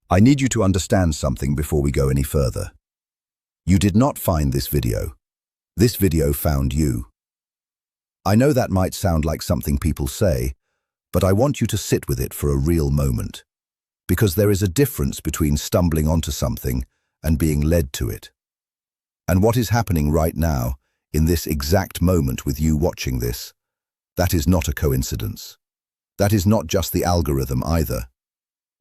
I need you to understand something before we go any further. You did not find this video. This video found you. I know that might sound like something people say, but I want you to sit with it for a real moment. Because there is a difference between stumbling onto something and being led to it. And what is happening right now, in this exact moment with you watching this, that is not a coincidence. That is not just the algorithm either.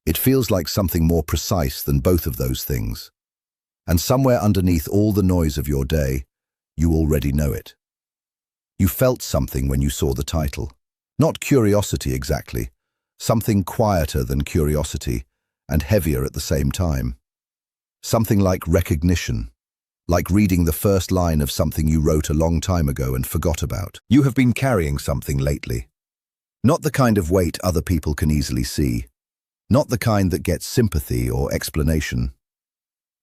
It feels like something more precise than both of those things. And somewhere underneath all the noise of your day, you already know it. You felt something when you saw the title. Not curiosity exactly, something quieter than curiosity and heavier at the same time. Something like recognition, like reading the first line of something you wrote a long time ago and forgot about. You have been carrying something lately. Not the kind of weight other people can easily see. Not the kind that gets sympathy or explanation.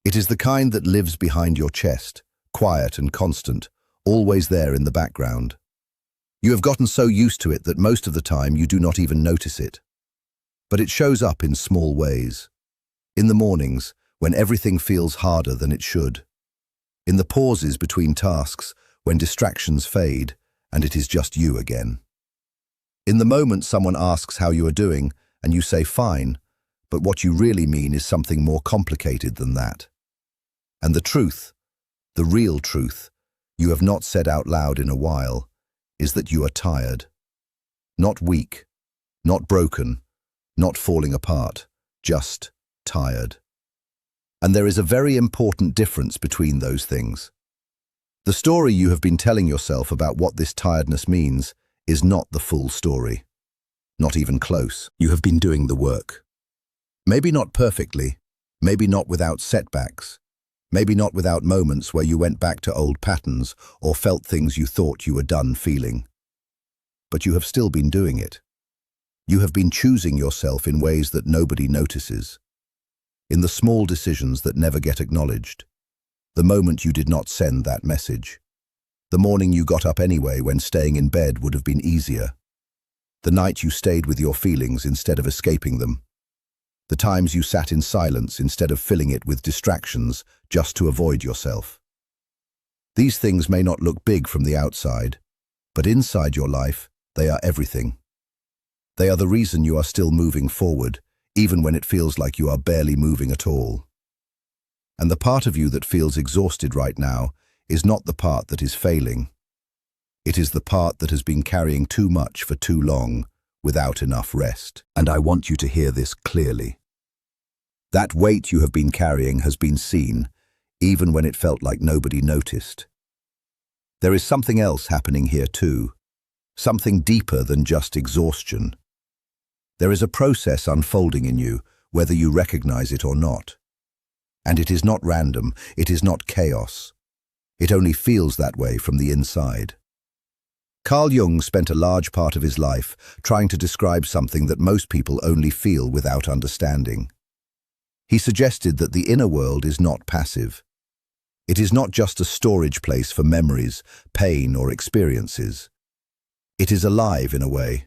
It is the kind that lives behind your chest, quiet and constant, always there in the background. You have gotten so used to it that most of the time you do not even notice it. But it shows up in small ways. In the mornings, when everything feels harder than it should. In the pauses between tasks, when distractions fade, and it is just you again. In the moment someone asks how you are doing, and you say fine, but what you really mean is something more complicated than that. And the truth, the real truth, you have not said out loud in a while, is that you are tired. Not weak, not broken, not falling apart, just tired. And there is a very important difference between those things. The story you have been telling yourself about what this tiredness means is not the full story. Not even close. You have been doing the work. Maybe not perfectly, maybe not without setbacks, maybe not without moments where you went back to old patterns or felt things you thought you were done feeling. But you have still been doing it. You have been choosing yourself in ways that nobody notices. In the small decisions that never get acknowledged. The moment you did not send that message. The morning you got up anyway when staying in bed would have been easier. The night you stayed with your feelings instead of escaping them. The times you sat in silence instead of filling it with distractions just to avoid yourself. These things may not look big from the outside, but inside your life, they are everything. They are the reason you are still moving forward, even when it feels like you are barely moving at all. And the part of you that feels exhausted right now is not the part that is failing. It is the part that has been carrying too much for too long, without enough rest. And I want you to hear this clearly. That weight you have been carrying has been seen, even when it felt like nobody noticed. There is something else happening here too, something deeper than just exhaustion. There is a process unfolding in you, whether you recognize it or not. And it is not random, it is not chaos. It only feels that way from the inside. Carl Jung spent a large part of his life trying to describe something that most people only feel without understanding. He suggested that the inner world is not passive. It is not just a storage place for memories, pain, or experiences. It is alive in a way.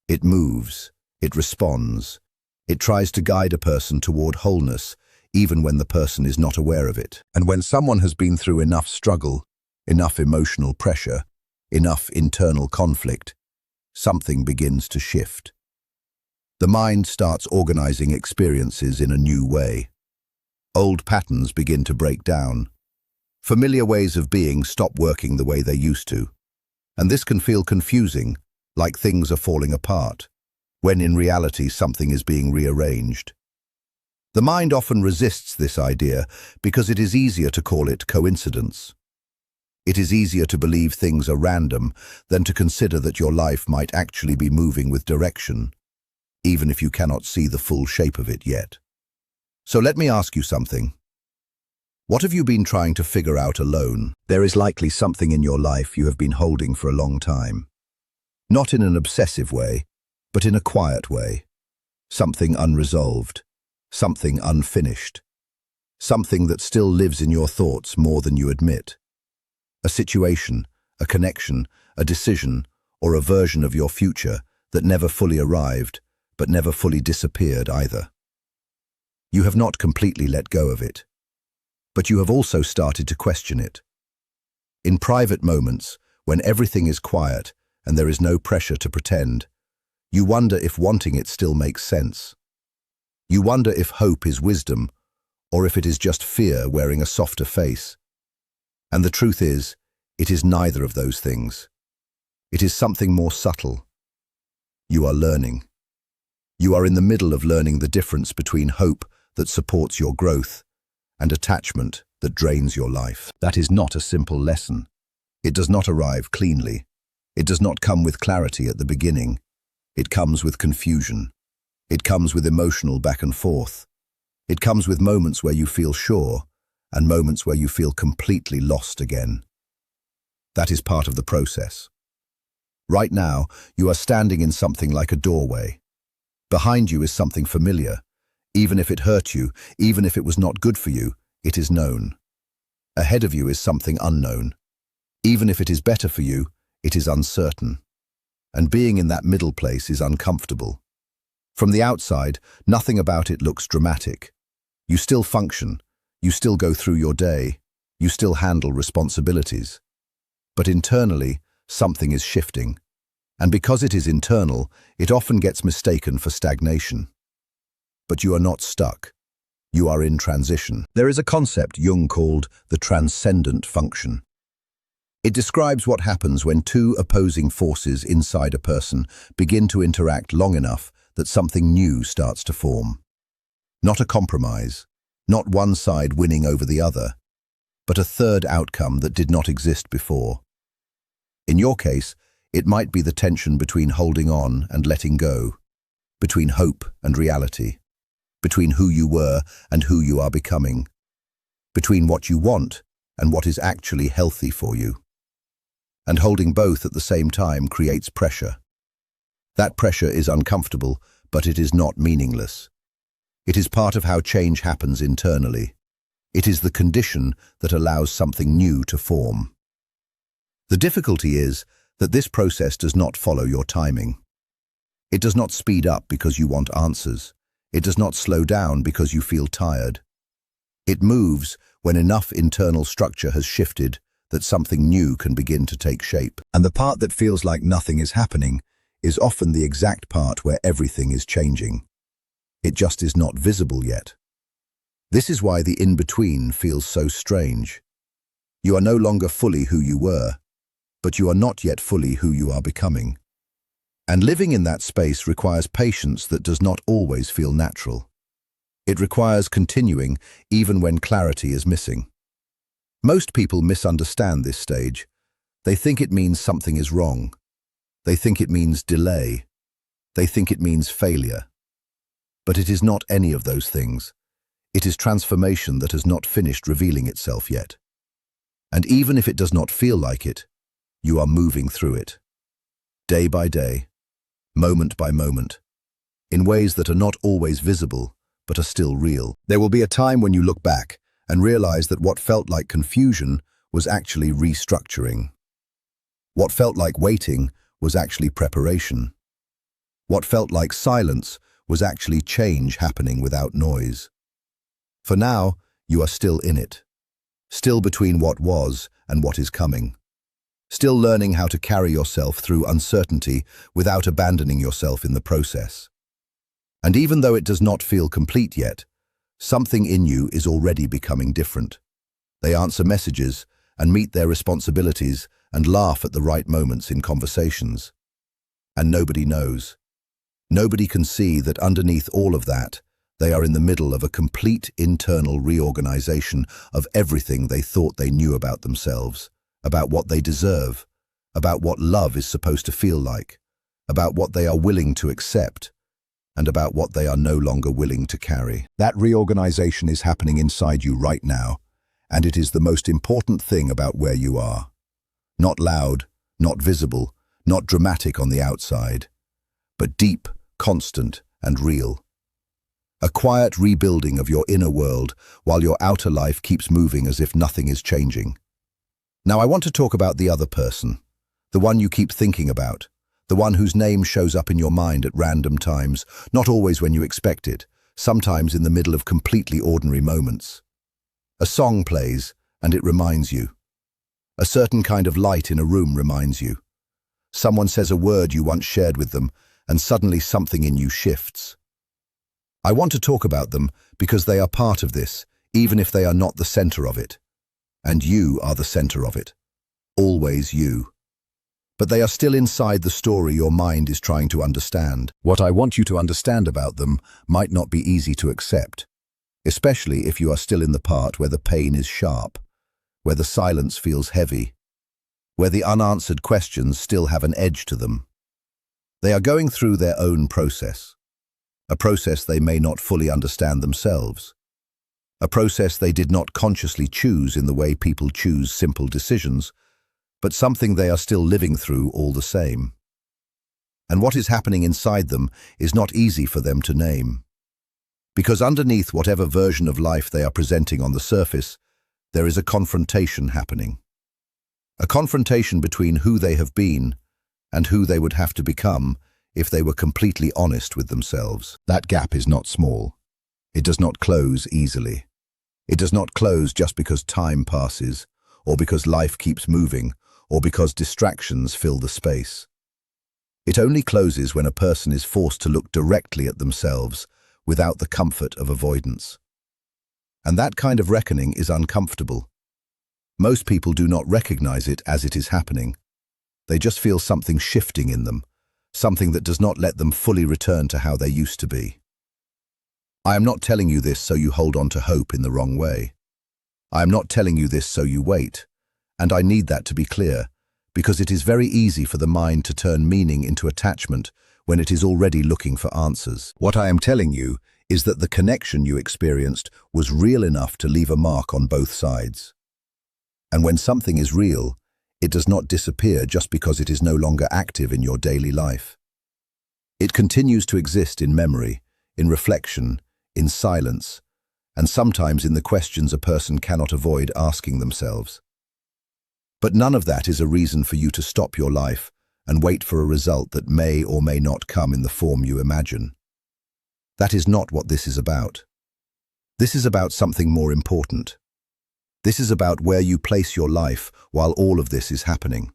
It moves. It responds. It tries to guide a person toward wholeness, even when the person is not aware of it. And when someone has been through enough struggle, enough emotional pressure, enough internal conflict, something begins to shift. The mind starts organizing experiences in a new way. Old patterns begin to break down. Familiar ways of being stop working the way they used to. And this can feel confusing, like things are falling apart, when in reality something is being rearranged. The mind often resists this idea because it is easier to call it coincidence. It is easier to believe things are random than to consider that your life might actually be moving with direction, even if you cannot see the full shape of it yet. So let me ask you something. What have you been trying to figure out alone? There is likely something in your life you have been holding for a long time. Not in an obsessive way, but in a quiet way. Something unresolved, something unfinished, something that still lives in your thoughts more than you admit. A situation, a connection, a decision, or a version of your future that never fully arrived, but never fully disappeared either. You have not completely let go of it, but you have also started to question it. In private moments, when everything is quiet and there is no pressure to pretend, you wonder if wanting it still makes sense. You wonder if hope is wisdom, or if it is just fear wearing a softer face. And the truth is, it is neither of those things. It is something more subtle. You are learning. You are in the middle of learning the difference between hope that supports your growth and attachment that drains your life. That is not a simple lesson. It does not arrive cleanly. It does not come with clarity at the beginning. It comes with confusion. It comes with emotional back and forth. It comes with moments where you feel sure and moments where you feel completely lost again. That is part of the process. Right now, you are standing in something like a doorway. Behind you is something familiar. Even if it hurt you, even if it was not good for you, it is known. Ahead of you is something unknown. Even if it is better for you, it is uncertain. And being in that middle place is uncomfortable. From the outside, nothing about it looks dramatic. You still function. You still go through your day. You still handle responsibilities. But internally, something is shifting. And because it is internal, it often gets mistaken for stagnation. But you are not stuck. You are in transition. There is a concept Jung called the transcendent function. It describes what happens when two opposing forces inside a person begin to interact long enough that something new starts to form. Not a compromise, not one side winning over the other, but a third outcome that did not exist before. In your case, it might be the tension between holding on and letting go, between hope and reality, between who you were and who you are becoming, between what you want and what is actually healthy for you. And holding both at the same time creates pressure. That pressure is uncomfortable, but it is not meaningless. It is part of how change happens internally. It is the condition that allows something new to form. The difficulty is that this process does not follow your timing. It does not speed up because you want answers. It does not slow down because you feel tired. It moves when enough internal structure has shifted that something new can begin to take shape. And the part that feels like nothing is happening is often the exact part where everything is changing. It just is not visible yet. This is why the in-between feels so strange. You are no longer fully who you were, but you are not yet fully who you are becoming. And living in that space requires patience that does not always feel natural. It requires continuing even when clarity is missing. Most people misunderstand this stage. They think it means something is wrong. They think it means delay. They think it means failure. But it is not any of those things. It is transformation that has not finished revealing itself yet. And even if it does not feel like it, you are moving through it. Day by day, moment by moment, in ways that are not always visible, but are still real. There will be a time when you look back and realize that what felt like confusion was actually restructuring. What felt like waiting was actually preparation. What felt like silence was actually change happening without noise. For now, you are still in it, still between what was and what is coming, still learning how to carry yourself through uncertainty without abandoning yourself in the process. And even though it does not feel complete yet, something in you is already becoming different. They answer messages and meet their responsibilities and laugh at the right moments in conversations. And nobody knows. Nobody can see that underneath all of that, they are in the middle of a complete internal reorganization of everything they thought they knew about themselves, about what they deserve, about what love is supposed to feel like, about what they are willing to accept, and about what they are no longer willing to carry. That reorganization is happening inside you right now, and it is the most important thing about where you are. Not loud, not visible, not dramatic on the outside, but deep, constant, and real. A quiet rebuilding of your inner world while your outer life keeps moving as if nothing is changing. Now I want to talk about the other person, the one you keep thinking about, the one whose name shows up in your mind at random times, not always when you expect it, sometimes in the middle of completely ordinary moments. A song plays, and it reminds you. A certain kind of light in a room reminds you. Someone says a word you once shared with them, and suddenly something in you shifts. I want to talk about them because they are part of this, even if they are not the center of it. And you are the center of it. Always you. But they are still inside the story your mind is trying to understand. What I want you to understand about them might not be easy to accept, especially if you are still in the part where the pain is sharp, where the silence feels heavy, where the unanswered questions still have an edge to them. They are going through their own process, a process they may not fully understand themselves, a process they did not consciously choose in the way people choose simple decisions, but something they are still living through all the same. And what is happening inside them is not easy for them to name. Because underneath whatever version of life they are presenting on the surface, there is a confrontation happening. A confrontation between who they have been and who they would have to become if they were completely honest with themselves. That gap is not small. It does not close easily. It does not close just because time passes, or because life keeps moving, or because distractions fill the space. It only closes when a person is forced to look directly at themselves without the comfort of avoidance. And that kind of reckoning is uncomfortable. Most people do not recognize it as it is happening. They just feel something shifting in them, something that does not let them fully return to how they used to be. I am not telling you this so you hold on to hope in the wrong way. I am not telling you this so you wait. And I need that to be clear, because it is very easy for the mind to turn meaning into attachment when it is already looking for answers. What I am telling you is that the connection you experienced was real enough to leave a mark on both sides. And when something is real, it does not disappear just because it is no longer active in your daily life. It continues to exist in memory, in reflection, in silence, and sometimes in the questions a person cannot avoid asking themselves. But none of that is a reason for you to stop your life and wait for a result that may or may not come in the form you imagine. That is not what this is about. This is about something more important. This is about where you place your life while all of this is happening.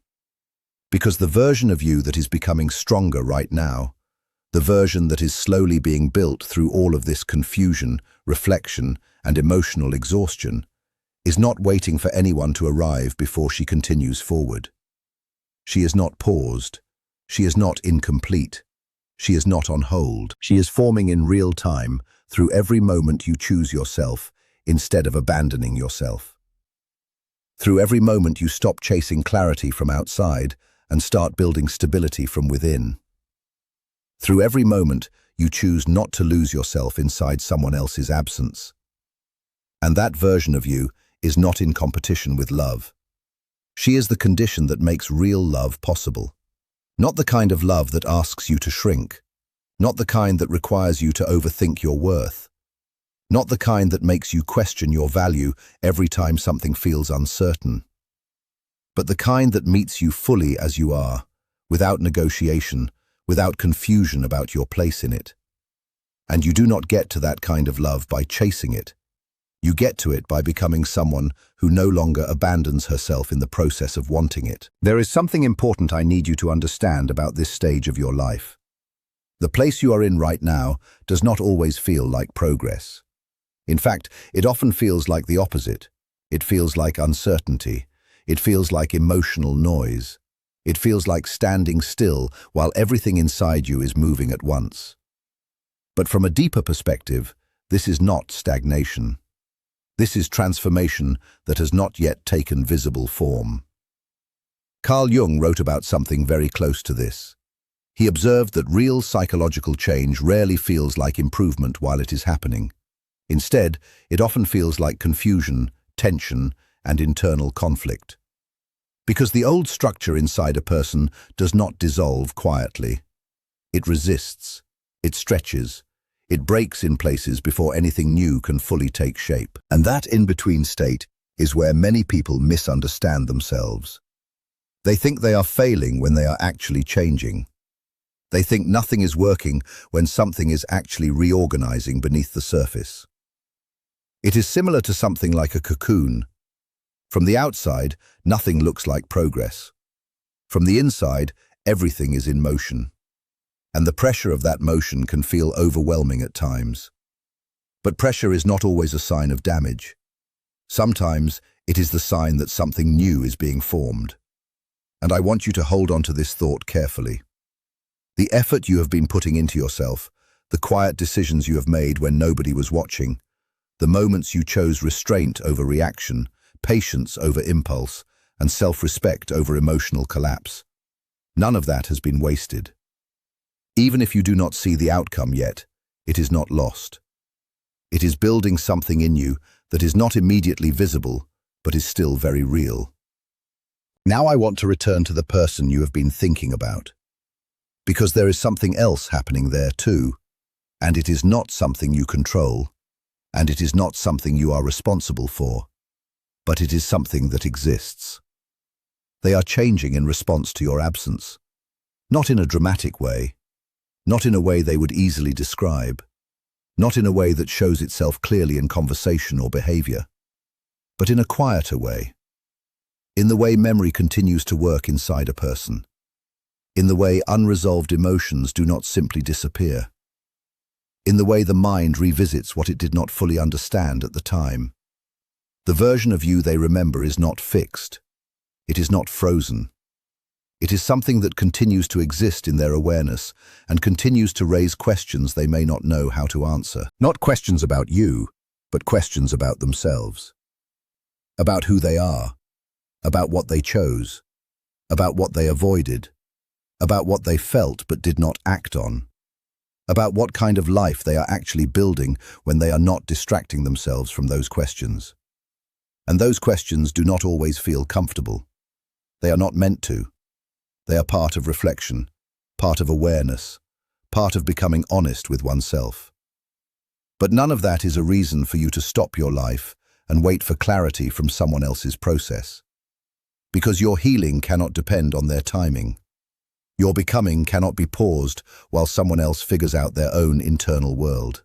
Because the version of you that is becoming stronger right now, the version that is slowly being built through all of this confusion, reflection, and emotional exhaustion, is not waiting for anyone to arrive before she continues forward. She is not paused. She is not incomplete. She is not on hold. She is forming in real time through every moment you choose yourself instead of abandoning yourself. Through every moment you stop chasing clarity from outside and start building stability from within. Through every moment you choose not to lose yourself inside someone else's absence. And that version of you is not in competition with love. She is the condition that makes real love possible. Not the kind of love that asks you to shrink. Not the kind that requires you to overthink your worth. Not the kind that makes you question your value every time something feels uncertain. But the kind that meets you fully as you are, without negotiation, without confusion about your place in it. And you do not get to that kind of love by chasing it. You get to it by becoming someone who no longer abandons herself in the process of wanting it. There is something important I need you to understand about this stage of your life. The place you are in right now does not always feel like progress. In fact, it often feels like the opposite. It feels like uncertainty. It feels like emotional noise. It feels like standing still while everything inside you is moving at once. But from a deeper perspective, this is not stagnation. This is transformation that has not yet taken visible form. Carl Jung wrote about something very close to this. He observed that real psychological change rarely feels like improvement while it is happening. Instead, it often feels like confusion, tension, and internal conflict. Because the old structure inside a person does not dissolve quietly. It resists, it stretches, it breaks in places before anything new can fully take shape. And that in-between state is where many people misunderstand themselves. They think they are failing when they are actually changing. They think nothing is working when something is actually reorganizing beneath the surface. It is similar to something like a cocoon. From the outside, nothing looks like progress. From the inside, everything is in motion. And the pressure of that motion can feel overwhelming at times. But pressure is not always a sign of damage. Sometimes it is the sign that something new is being formed. And I want you to hold on to this thought carefully. The effort you have been putting into yourself, the quiet decisions you have made when nobody was watching, the moments you chose restraint over reaction, patience over impulse, and self-respect over emotional collapse, none of that has been wasted. Even if you do not see the outcome yet, it is not lost. It is building something in you that is not immediately visible, but is still very real. Now I want to return to the person you have been thinking about, because there is something else happening there too, and it is not something you control, and it is not something you are responsible for, but it is something that exists. They are changing in response to your absence, not in a dramatic way, not in a way they would easily describe, not in a way that shows itself clearly in conversation or behavior, but in a quieter way, in the way memory continues to work inside a person, in the way unresolved emotions do not simply disappear, in the way the mind revisits what it did not fully understand at the time. The version of you they remember is not fixed. It is not frozen. It is something that continues to exist in their awareness and continues to raise questions they may not know how to answer. Not questions about you, but questions about themselves. About who they are, about what they chose, about what they avoided, about what they felt but did not act on, about what kind of life they are actually building when they are not distracting themselves from those questions. And those questions do not always feel comfortable. They are not meant to. They are part of reflection, part of awareness, part of becoming honest with oneself. But none of that is a reason for you to stop your life and wait for clarity from someone else's process. Because your healing cannot depend on their timing. Your becoming cannot be paused while someone else figures out their own internal world.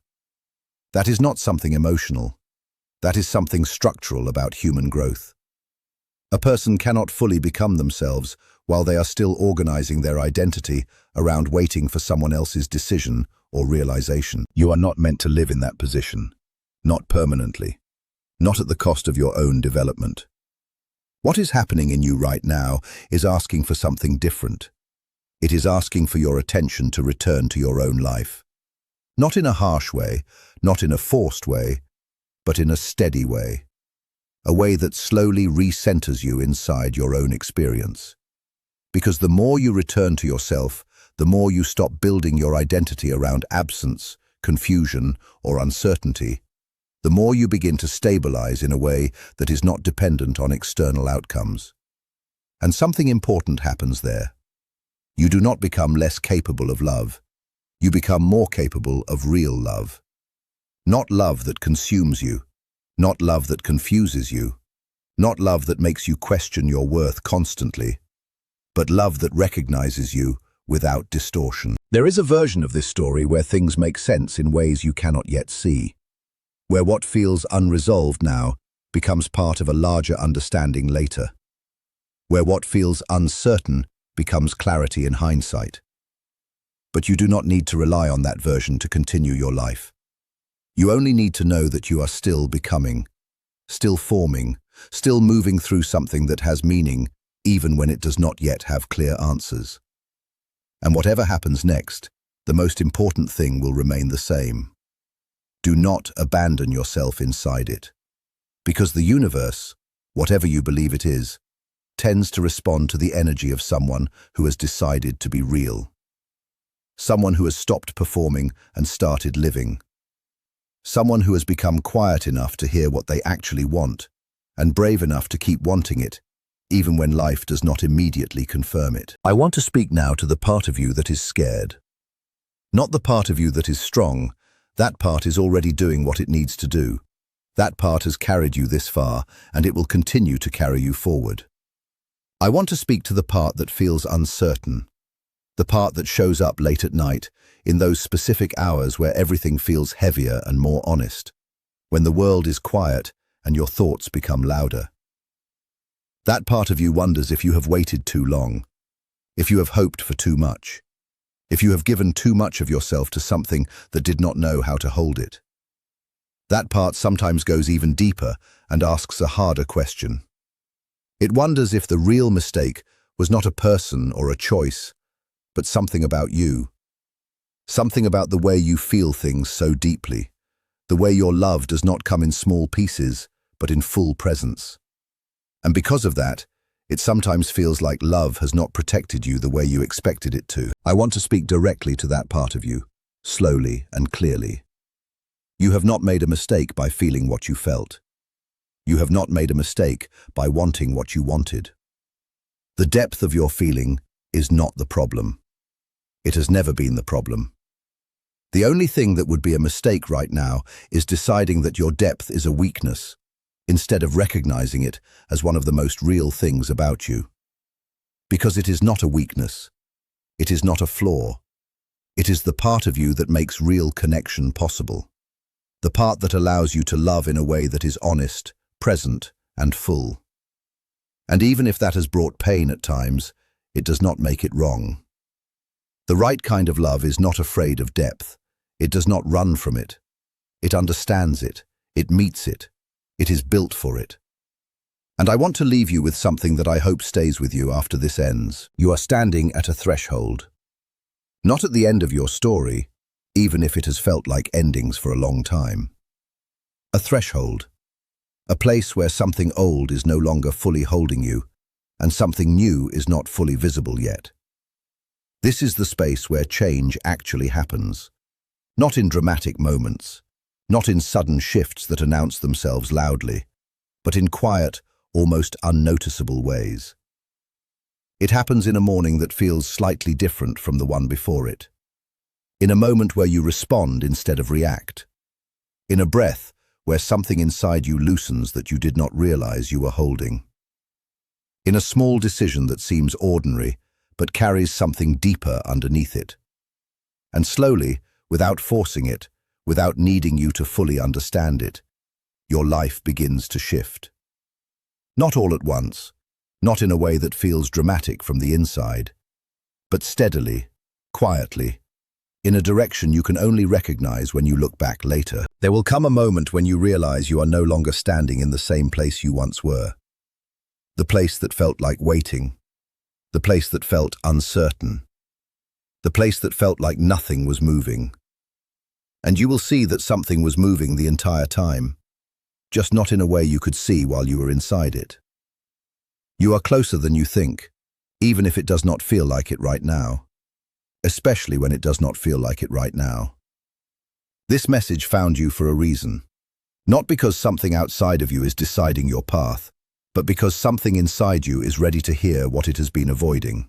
That is not something emotional. That is something structural about human growth. A person cannot fully become themselves while they are still organizing their identity around waiting for someone else's decision or realization. You are not meant to live in that position, not permanently, not at the cost of your own development. What is happening in you right now is asking for something different. It is asking for your attention to return to your own life. Not in a harsh way, not in a forced way, but in a steady way. A way that slowly recenters you inside your own experience. Because the more you return to yourself, the more you stop building your identity around absence, confusion, or uncertainty, the more you begin to stabilize in a way that is not dependent on external outcomes. And something important happens there. You do not become less capable of love. You become more capable of real love. Not love that consumes you, not love that confuses you, not love that makes you question your worth constantly, but love that recognizes you without distortion. There is a version of this story where things make sense in ways you cannot yet see, where what feels unresolved now becomes part of a larger understanding later, where what feels uncertain becomes clarity in hindsight. But you do not need to rely on that version to continue your life. You only need to know that you are still becoming, still forming, still moving through something that has meaning, even when it does not yet have clear answers. And whatever happens next, the most important thing will remain the same. Do not abandon yourself inside it. Because the universe, whatever you believe it is, tends to respond to the energy of someone who has decided to be real. Someone who has stopped performing and started living. Someone who has become quiet enough to hear what they actually want, and brave enough to keep wanting it, even when life does not immediately confirm it. I want to speak now to the part of you that is scared. Not the part of you that is strong. That part is already doing what it needs to do. That part has carried you this far, and it will continue to carry you forward. I want to speak to the part that feels uncertain. The part that shows up late at night, in those specific hours where everything feels heavier and more honest, when the world is quiet and your thoughts become louder. That part of you wonders if you have waited too long, if you have hoped for too much, if you have given too much of yourself to something that did not know how to hold it. That part sometimes goes even deeper and asks a harder question. It wonders if the real mistake was not a person or a choice, but something about you. Something about the way you feel things so deeply, the way your love does not come in small pieces, but in full presence. And because of that, it sometimes feels like love has not protected you the way you expected it to. I want to speak directly to that part of you, slowly and clearly. You have not made a mistake by feeling what you felt. You have not made a mistake by wanting what you wanted. The depth of your feeling is not the problem. It has never been the problem. The only thing that would be a mistake right now is deciding that your depth is a weakness, instead of recognizing it as one of the most real things about you. Because it is not a weakness. It is not a flaw. It is the part of you that makes real connection possible. The part that allows you to love in a way that is honest, present, and full. And even if that has brought pain at times, it does not make it wrong. The right kind of love is not afraid of depth. It does not run from it. It understands it. It meets it. It is built for it. And I want to leave you with something that I hope stays with you after this ends. You are standing at a threshold. Not at the end of your story, even if it has felt like endings for a long time. A threshold. A place where something old is no longer fully holding you, and something new is not fully visible yet. This is the space where change actually happens. Not in dramatic moments, not in sudden shifts that announce themselves loudly, but in quiet, almost unnoticeable ways. It happens in a morning that feels slightly different from the one before it. In a moment where you respond instead of react. In a breath where something inside you loosens that you did not realize you were holding. In a small decision that seems ordinary, but carries something deeper underneath it. And slowly, without forcing it, without needing you to fully understand it, your life begins to shift. Not all at once, not in a way that feels dramatic from the inside, but steadily, quietly, in a direction you can only recognize when you look back later. There will come a moment when you realize you are no longer standing in the same place you once were. The place that felt like waiting. The place that felt uncertain. The place that felt like nothing was moving. And you will see that something was moving the entire time, just not in a way you could see while you were inside it. You are closer than you think, even if it does not feel like it right now. Especially when it does not feel like it right now. This message found you for a reason. Not because something outside of you is deciding your path, but because something inside you is ready to hear what it has been avoiding.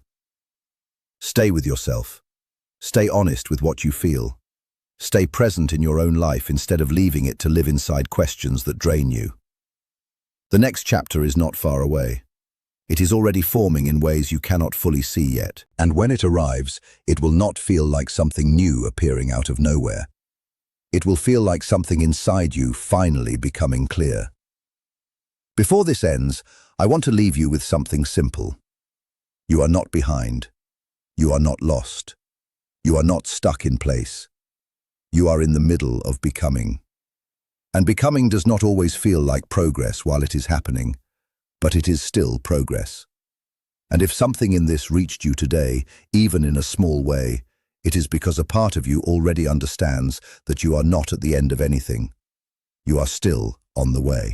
Stay with yourself. Stay honest with what you feel. Stay present in your own life instead of leaving it to live inside questions that drain you. The next chapter is not far away. It is already forming in ways you cannot fully see yet. And when it arrives, it will not feel like something new appearing out of nowhere. It will feel like something inside you finally becoming clear. Before this ends, I want to leave you with something simple. You are not behind. You are not lost. You are not stuck in place. You are in the middle of becoming. And becoming does not always feel like progress while it is happening, but it is still progress. And if something in this reached you today, even in a small way, it is because a part of you already understands that you are not at the end of anything. You are still on the way.